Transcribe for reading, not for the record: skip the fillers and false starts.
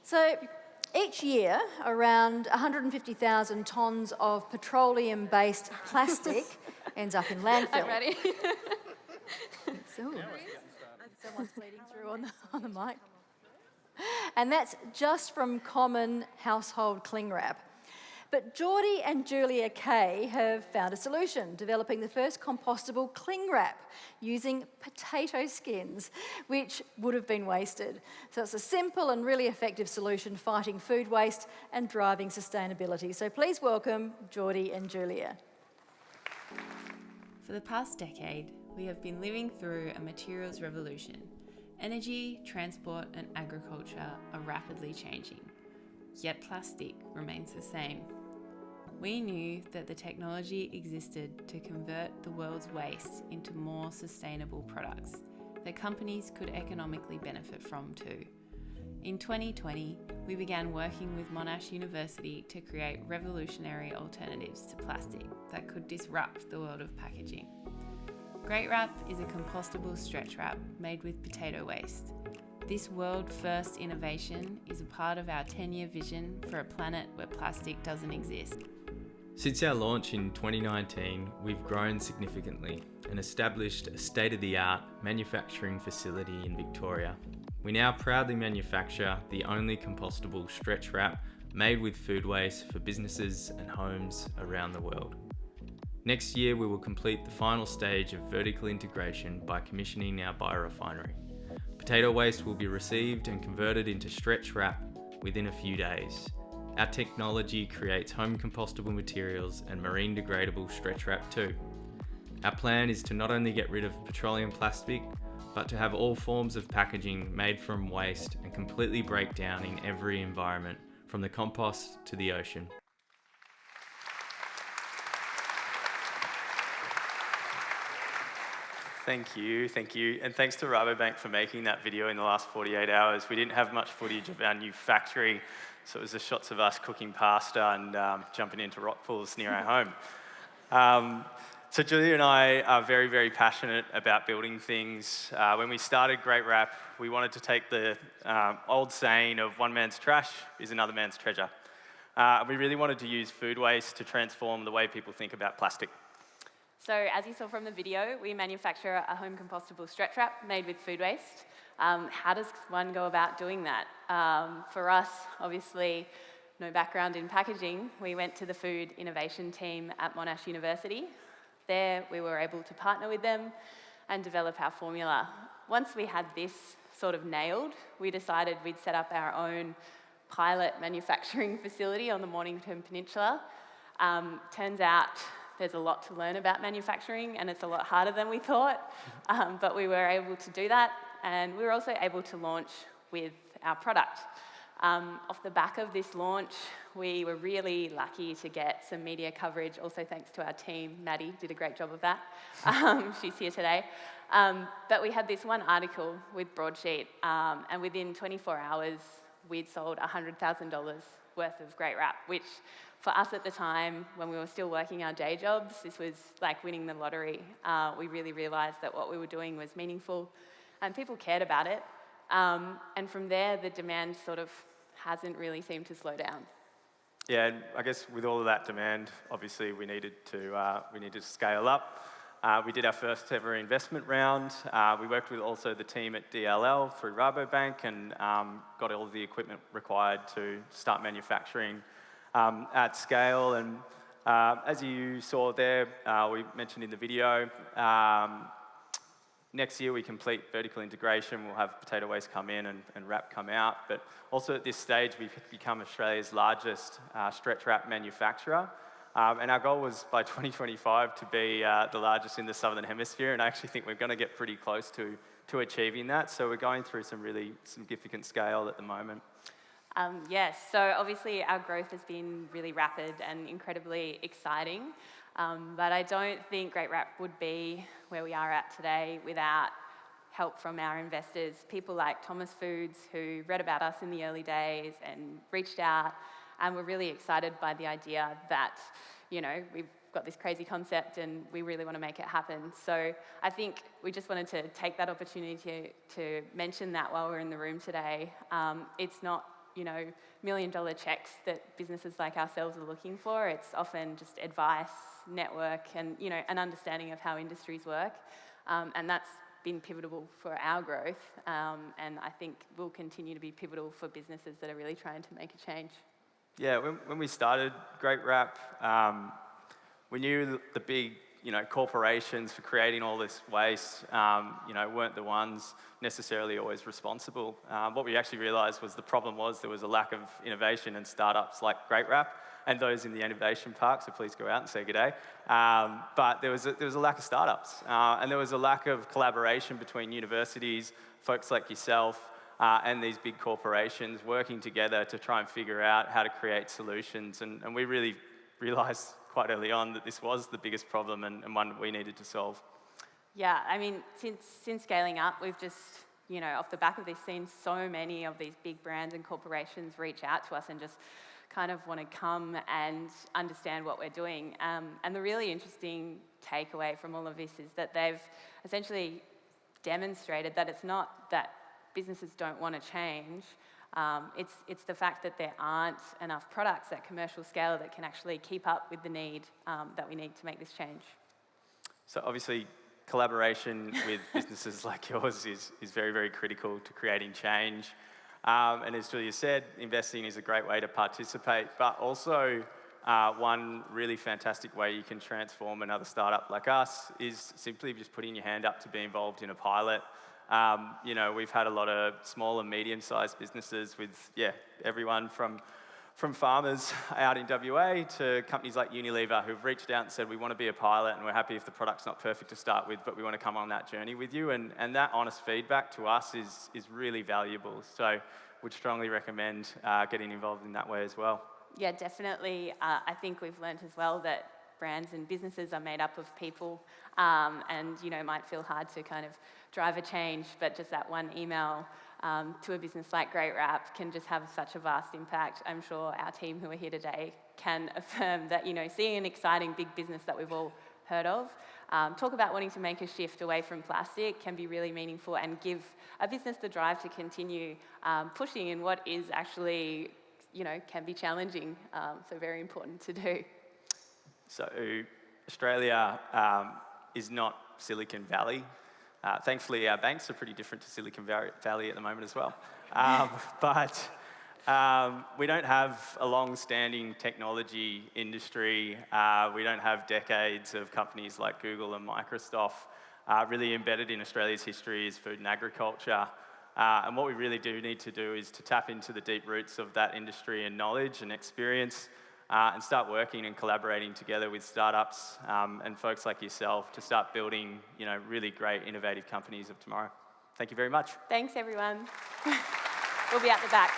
So each year, around 150,000 tonnes of petroleum-based plastic ends up in landfill. I'm ready. Someone's bleeding through on the mic. And that's just from common household cling wrap. But Jordy and Julia Kay have found a solution, developing the first compostable cling wrap using potato skins, which would have been wasted. So it's a simple and really effective solution fighting food waste and driving sustainability. So please welcome Jordy and Julia. For the past decade, we have been living through a materials revolution. Energy, transport, and agriculture are rapidly changing, yet plastic remains the same. We knew that the technology existed to convert the world's waste into more sustainable products that companies could economically benefit from too. In 2020, we began working with Monash University to create revolutionary alternatives to plastic that could disrupt the world of packaging. GreatWrap is a compostable stretch wrap made with potato waste. This world-first innovation is a part of our 10-year vision for a planet where plastic doesn't exist. Since our launch in 2019, we've grown significantly and established a state-of-the-art manufacturing facility in Victoria. We now proudly manufacture the only compostable stretch wrap made with food waste for businesses and homes around the world. Next year, we will complete the final stage of vertical integration by commissioning our biorefinery. Potato waste will be received and converted into stretch wrap within a few days. Our technology creates home compostable materials and marine degradable stretch wrap too. Our plan is to not only get rid of petroleum plastic, but to have all forms of packaging made from waste and completely break down in every environment, from the compost to the ocean. Thank you. And thanks to Rabobank for making that video in the last 48 hours. We didn't have much footage of our new factory, so it was the shots of us cooking pasta and jumping into rock pools near our home. So Julia and I are very, very passionate about building things. When we started GreatWrap, we wanted to take the old saying of one man's trash is another man's treasure. We really wanted to use food waste to transform the way people think about plastic. So as you saw from the video, we manufacture a home compostable stretch wrap made with food waste. How does one go about doing that? For us, obviously, no background in packaging, we went to the food innovation team at Monash University. There, we were able to partner with them and develop our formula. Once we had this sort of nailed, we decided we'd set up our own pilot manufacturing facility on the Mornington Peninsula. Turns out there's a lot to learn about manufacturing, and it's a lot harder than we thought, but we were able to do that, and we were also able to launch with our product. Off the back of this launch, we were really lucky to get some media coverage, also thanks to our team. Maddie did a great job of that. She's here today. But we had this one article with Broadsheet, and within 24 hours, we'd sold $100,000 worth of GreatWrap, which for us at the time, when we were still working our day jobs, this was like winning the lottery. We really realised that what we were doing was meaningful and people cared about it. And from there, the demand sort of hasn't really seemed to slow down. Yeah, and I guess with all of that demand, obviously we needed to scale up. We did our first ever investment round. We worked with also the team at DLL through Rabobank and got all of the equipment required to start manufacturing at scale. And as you saw there, we mentioned in the video, next year we complete vertical integration. We'll have potato waste come in and wrap come out. But also at this stage, we've become Australia's largest stretch wrap manufacturer. And our goal was by 2025 to be the largest in the Southern Hemisphere. And I actually think we're going to get pretty close to achieving that. So we're going through some really significant scale at the moment. Yes, so obviously our growth has been really rapid and incredibly exciting. But I don't think GreatWrap would be where we are at today without help from our investors. People like Thomas Foods, who read about us in the early days and reached out, and were really excited by the idea that, you know, we've got this crazy concept and we really want to make it happen. So I think we just wanted to take that opportunity to mention that while we're in the room today. It's not million-dollar checks that businesses like ourselves are looking for. It's often just advice, network, and an understanding of how industries work, and that's been pivotal for our growth, and I think will continue to be pivotal for businesses that are really trying to make a change. Yeah, when we started GreatWrap, we knew the big corporations for creating all this waste, weren't the ones necessarily always responsible. What we actually realised was the problem was there was a lack of innovation and startups like GreatWrap, and those in the innovation park, so please go out and say good day. But there was a lack of startups, and there was a lack of collaboration between universities, folks like yourself, and these big corporations working together to try and figure out how to create solutions. And we really realised quite early on that this was the biggest problem and one we needed to solve. Yeah, I mean, since scaling up, we've just, off the back of this, seen so many of these big brands and corporations reach out to us and just kind of want to come and understand what we're doing. And the really interesting takeaway from all of this is that they've essentially demonstrated that it's not that businesses don't want to change. It's the fact that there aren't enough products at commercial scale that can actually keep up with the need that we need to make this change. So obviously, collaboration with businesses like yours is very, very critical to creating change. And as Julia said, investing is a great way to participate, but also one really fantastic way you can transform another startup like us is simply just putting your hand up to be involved in a pilot. We've had a lot of small and medium-sized businesses with, everyone from farmers out in WA to companies like Unilever who've reached out and said, we want to be a pilot and we're happy if the product's not perfect to start with, but we want to come on that journey with you. And that honest feedback to us is really valuable. So would strongly recommend getting involved in that way as well. Yeah, definitely. I think we've learned as well that brands and businesses are made up of people, and might feel hard to kind of drive a change, but just that one email to a business like GreatWrap can just have such a vast impact. I'm sure our team who are here today can affirm that seeing an exciting big business that we've all heard of talk about wanting to make a shift away from plastic can be really meaningful and give a business the drive to continue pushing in what is actually can be challenging, so very important to do. So Australia is not Silicon Valley. Thankfully, our banks are pretty different to Silicon Valley at the moment as well. But we don't have a long-standing technology industry. We don't have decades of companies like Google and Microsoft. Really embedded in Australia's history is food and agriculture. And what we really do need to do is to tap into the deep roots of that industry and knowledge and experience, and start working and collaborating together with startups and folks like yourself to start building, really great, innovative companies of tomorrow. Thank you very much. Thanks, everyone. We'll be at the back.